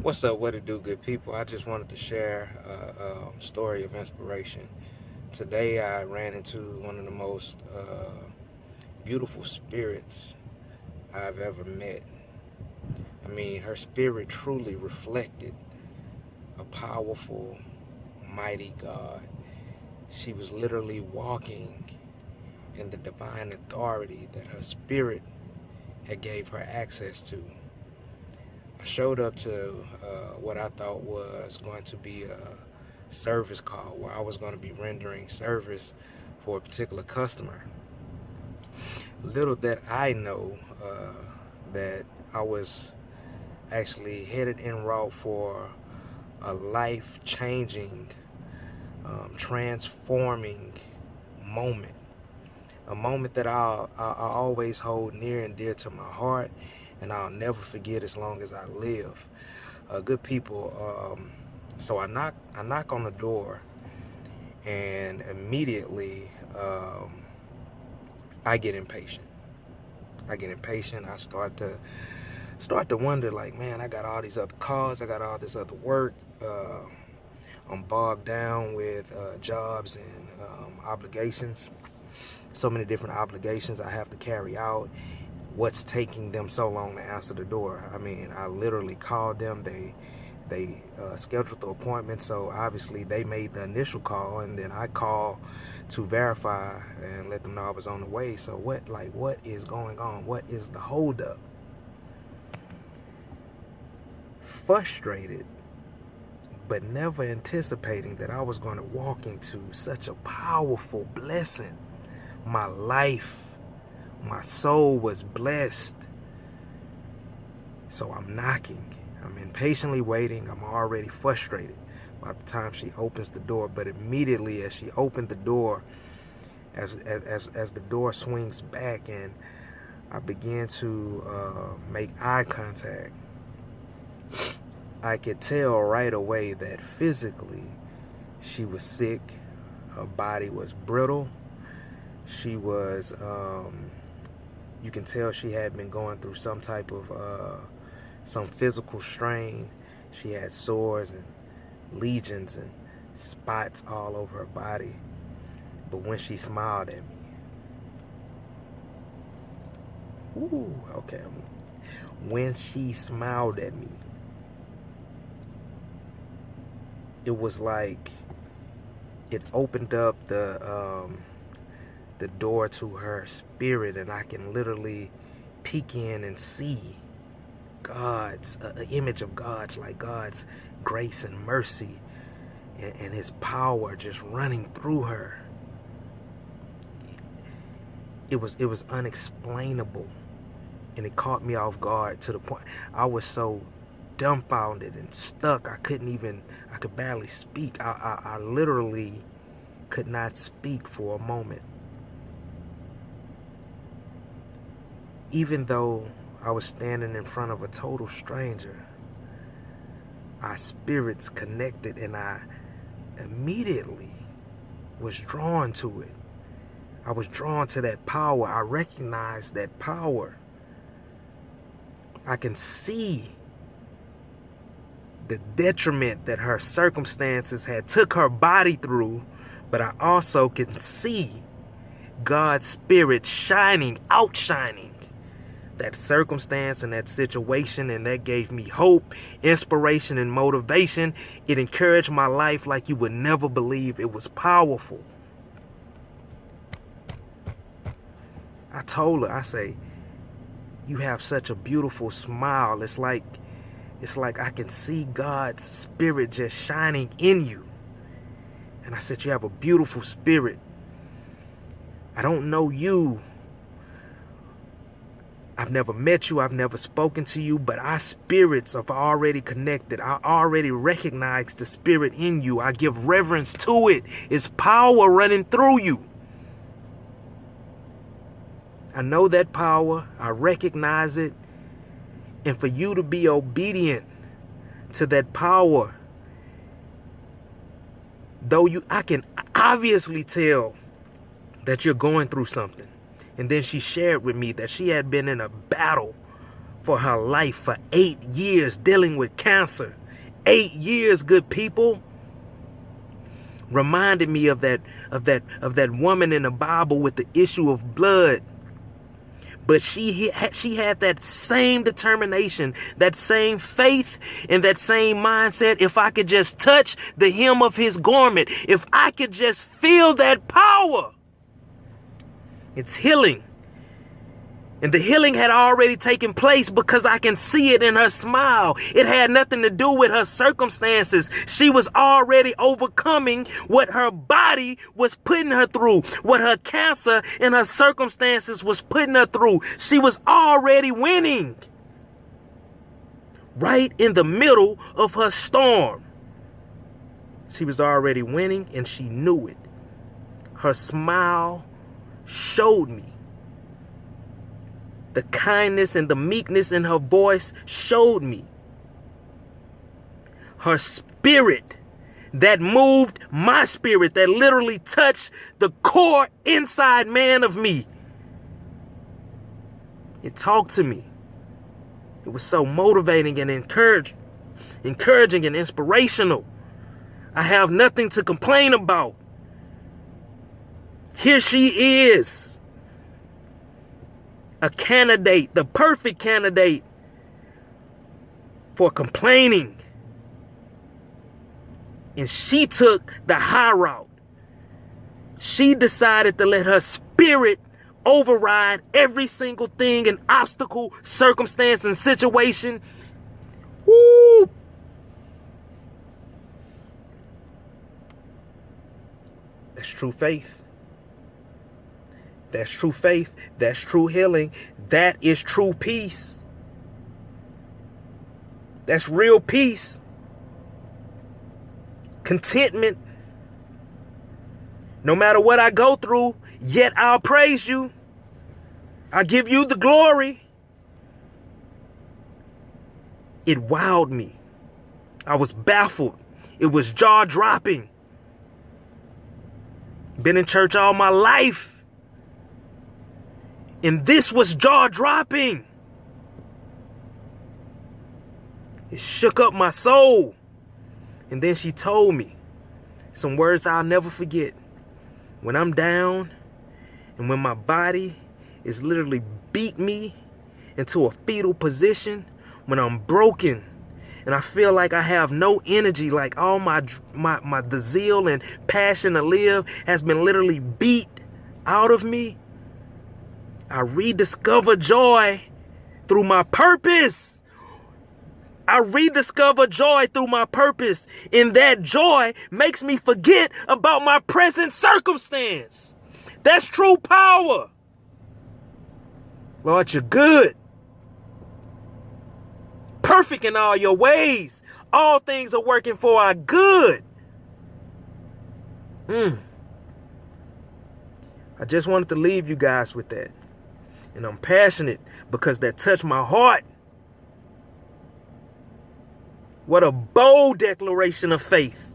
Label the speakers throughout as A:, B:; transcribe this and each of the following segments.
A: What's up, what it do, good people? I just wanted to share a story of inspiration. Today I ran into one of the most beautiful spirits I've ever met. I mean, her spirit truly reflected a powerful, mighty God. She was literally walking in the divine authority that her spirit had gave her access to. I showed up to what I thought was going to be a service call where I was going to be rendering service for a particular customer. Little that I know that I was actually headed en route for a life-changing, transforming moment. A moment that I always hold near and dear to my heart, and I'll never forget as long as I live. Good people, so I knock on the door, and immediately I get impatient. I start to wonder, like, man, I got all these other calls, I got all this other work. I'm bogged down with jobs and obligations. So many different obligations I have to carry out. What's taking them so long to answer the door? I mean, I literally called them. They scheduled the appointment, so obviously they made the initial call, and then I called to verify and let them know I was on the way. So what is going on? What is the holdup? Frustrated, but never anticipating that I was going to walk into such a powerful blessing. My life, my soul was blessed. So I'm knocking. I'm impatiently waiting. I'm already frustrated by the time she opens the door. But immediately as she opened the door, as the door swings back and I begin to make eye contact, I could tell right away that physically she was sick. Her body was brittle. She was, you can tell she had been going through some type of, some physical strain. She had sores and lesions and spots all over her body. But when she smiled at me, when she smiled at me, it was like it opened up the door to her spirit, and I can literally peek in and see God's image of God's, like God's grace and mercy and his power just running through her. It was unexplainable, and it caught me off guard to the point I was so dumbfounded and stuck. I could barely speak. I literally could not speak for a moment. Even though I was standing in front of a total stranger, our spirits connected, and I immediately was drawn to it. I was drawn to that power. I recognized that power. I can see the detriment that her circumstances had took her body through, but I also can see God's spirit outshining that circumstance and that situation, and that gave me hope, inspiration, and motivation. It encouraged my life like you would never believe. It was powerful. I told her, I say, you have such a beautiful smile. It's like I can see God's spirit just shining in you. And I said, you have a beautiful spirit. I don't know you. I've never met you. I've never spoken to you, but our spirits are already connected. I already recognize the spirit in you. I give reverence to it. It's power running through you. I know that power. I recognize it. And for you to be obedient to that power, though I can obviously tell that you're going through something. And then she shared with me that she had been in a battle for her life for 8 years dealing with cancer. 8 years, good people. Reminded me of that woman in the Bible with the issue of blood. But she had that same determination, that same faith, and that same mindset. If I could just touch the hem of his garment, if I could just feel that power, it's healing. And the healing had already taken place because I can see it in her smile. It had nothing to do with her circumstances. She was already overcoming what her body was putting her through, what her cancer and her circumstances was putting her through. She was already winning. Right in the middle of her storm. She was already winning and she knew it. Her smile showed me. The kindness and the meekness in her voice showed me. Her spirit that moved my spirit, that literally touched the core inside man of me. It talked to me. It was so motivating and encouraging and inspirational. I have nothing to complain about. Here she is. A candidate, the perfect candidate for complaining. And she took the high route. She decided to let her spirit override every single thing and obstacle, circumstance, and situation. Woo! That's true faith. That's true faith. That's true healing. That is true peace. That's real peace. Contentment. No matter what I go through, yet I'll praise you. I give you the glory. It wowed me. I was baffled. It was jaw-dropping. Been in church all my life. And this was jaw-dropping. It shook up my soul. And then she told me some words I'll never forget. When I'm down and when my body is literally beat me into a fetal position, when I'm broken and I feel like I have no energy, like all the zeal and passion to live has been literally beat out of me, I rediscover joy through my purpose. I rediscover joy through my purpose. And that joy makes me forget about my present circumstance. That's true power. Lord, you're good. Perfect in all your ways. All things are working for our good. I just wanted to leave you guys with that. And I'm passionate because that touched my heart. What a bold declaration of faith.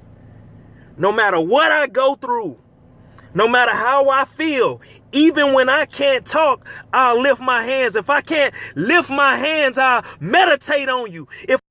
A: No matter what I go through, no matter how I feel, even when I can't talk, I'll lift my hands. If I can't lift my hands, I'll meditate on you. If